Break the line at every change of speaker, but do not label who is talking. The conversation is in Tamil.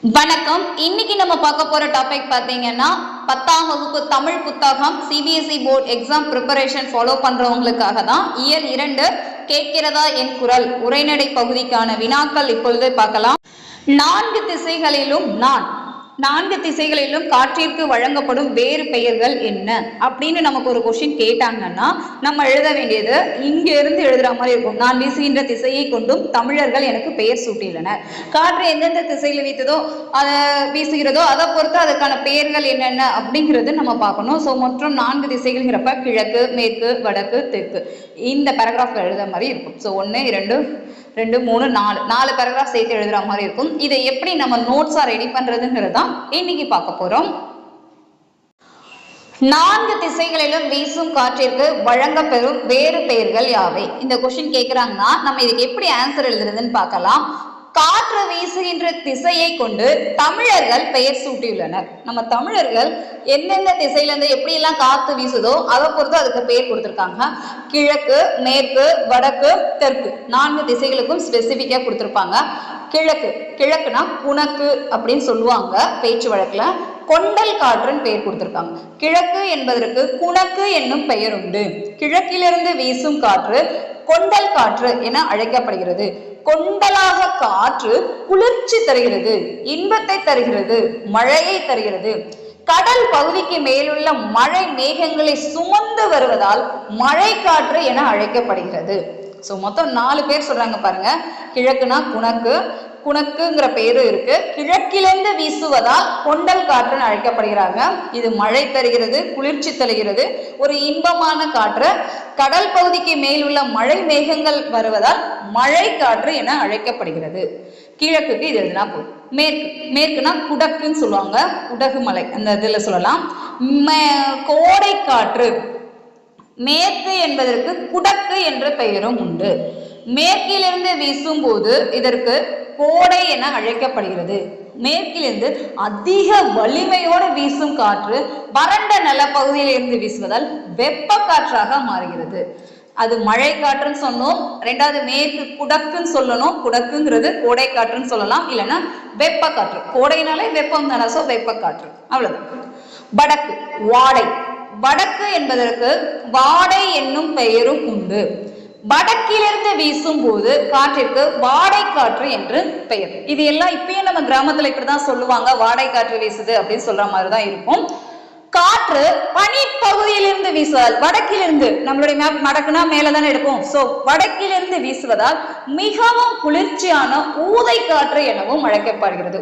வணக்கம். இன்னைக்கு நம்ம பார்க்க போற டாபிக் பாத்தீங்கன்னா 10ஆம் வகுப்பு தமிழ் புத்தகம் CBSE board exam preparation follow பண்றவங்களுக்காக தான். இயல் 2 கேட்கிறதா என் குரல் உரைநடை பகுதிக்கான வினாக்கள் இப்பொழுது பார்க்கலாம். 4 திசைகளிலும் நான்கு திசைகளிலும் காற்றிற்கு வழங்கப்படும் வேறு பெயர்கள் என்ன அப்படின்னு நமக்கு ஒரு கொஸ்டின் கேட்டாங்கன்னா நம்ம எழுத வேண்டியது இங்க இருந்து எழுதுற மாதிரி இருக்கும். நான் வீசுகின்ற திசையை கொண்டும் தமிழர்கள் எனக்கு பெயர் சூட்டியுள்ளனர். காற்று எந்தெந்த திசையில வீசுகிறதோ அதை பொறுத்து அதுக்கான பெயர்கள் என்னென்ன அப்படிங்கிறது நம்ம பார்க்கணும். ஸோ மொத்தம் 4 திசைகள்ங்கிறப்ப கிழக்கு, மேற்கு, வடக்கு, தெற்கு இந்த பேராகிராஃப் எழுத மாதிரி இருக்கும். ஸோ 1 2 2 3 4 பேராகிராஃப் சேர்த்து எழுதுற மாதிரி இருக்கும். இதை எப்படி நம்ம நோட்ஸா ரெடி பண்றதுங்கிறது தான் இன்னைக்கு பார்க்க போறோம். 4 திசைகளிலும் வீசும் காற்றிற்கு வழங்கப்பெறும் வேறு பெயர்கள் யாவை? இந்த கொஸ்டின் கேட்கிறாங்கன்னா நம்ம இதுக்கு எப்படி ஆன்சர் எழுதுறதுன்னு பார்க்கலாம். காற்று வீசுகின்ற திசையை கொண்டு தமிழர்கள் பெயர் சூட்டியுள்ளனர். நம்ம தமிழர்கள் எந்தெந்த திசையில இருந்து எப்படி எல்லாம் காத்து வீசுதோ அதை பொறுத்து அதுக்கு பெயர் கொடுத்திருக்காங்க. கிழக்கு, மேற்கு, வடக்கு, தெற்கு 4 திசைகளுக்கும் ஸ்பெசிபிக்கா கொடுத்திருப்பாங்க. கிழக்குனா குணக்கு அப்படின்னு சொல்லுவாங்க பேச்சு வழக்குல. கொண்டல் காற்றுன்னு பெயர் கொடுத்திருக்காங்க. கிழக்கு என்பதற்கு குணக்கு என்னும் பெயர் உண்டு. கிழக்கிலிருந்து வீசும் காற்று கொண்டல் காற்று என அழைக்கப்படுகிறது. கொண்டலாக காற்று குளிர்ச்சி தருகிறது, இன்பத்தை தருகிறது, மழையை தருகிறது. கடல் பகுதிக்கு மேலுள்ள மழை மேகங்களை சுமந்து வருவதால் மழை காற்று என அழைக்கப்படுகிறது. ஸோ மொத்தம் 4 பேர் சொல்றாங்க பாருங்க. கிழக்குனா குணக்குங்கிற பேரு இருக்கு. கிழக்கிலிருந்து வீசுவதால் கொண்டல் காற்றுன்னு அழைக்கப்படுகிறாங்க. இது மழை தருகிறது, குளிர்ச்சி தருகிறது, ஒரு இன்பமான காற்று. கடல் பகுதிக்கு மேலுள்ள மழை மேகங்கள் வருவதால் மழை காற்று என அழைக்கப்படுகிறது. கிழக்குக்கு இது எழுதுனா போதும். மேற்குனா குடக்குன்னு சொல்லுவாங்க, குடகு மலை அந்த இதுல சொல்லலாம். கோடை காற்று மேற்கு என்பதற்கு குடக்கு என்ற பெயரும் உண்டு. மேற்கிலிருந்து வீசும் போது இதற்கு கோடை என அழைக்கப்படுகிறது. மேற்கிலிருந்து அதிக வலிமையோடு வீசும் காற்று வறண்ட நிலப்பகுதியில் இருந்து வீசுவதால் வெப்ப காற்றாக மாறுகிறது. அது மழை காற்றுன்னு சொன்னோம். 2வது மேற்கு குடக்குன்னு சொல்லணும். குடக்குங்கிறது கோடை காற்றுன்னு சொல்லலாம், இல்லைன்னா வெப்ப காற்று. கோடைனாலே வெப்பம் தானே, சோ வெப்ப காற்று. அவ்வளவுதான். வடக்கு வாடை. வடக்கு என்பதற்கு வாடை என்னும் பெயரும் உண்டு. வடக்கிலிருந்து வீசும் போது காற்றிற்கு வாடை காற்று என்று பெயர். இது எல்லாம் இப்பயும் நம்ம கிராமத்துல இப்படிதான் சொல்லுவாங்க, வாடை காற்று வீசுது அப்படின்னு சொல்ற மாதிரிதான் இருக்கும். காற்று பனிப்பகுதியிலிருந்து வீசுவதால், வடக்கிலிருந்து நம்மளுடைய மேப் வடக்குனா மேலதானே எடுப்போம். சோ வடக்கிலிருந்து வீசுவதால் மிகவும் குளிர்ச்சியான ஊதை காற்று எனவும் அழைக்கப்படுகிறது.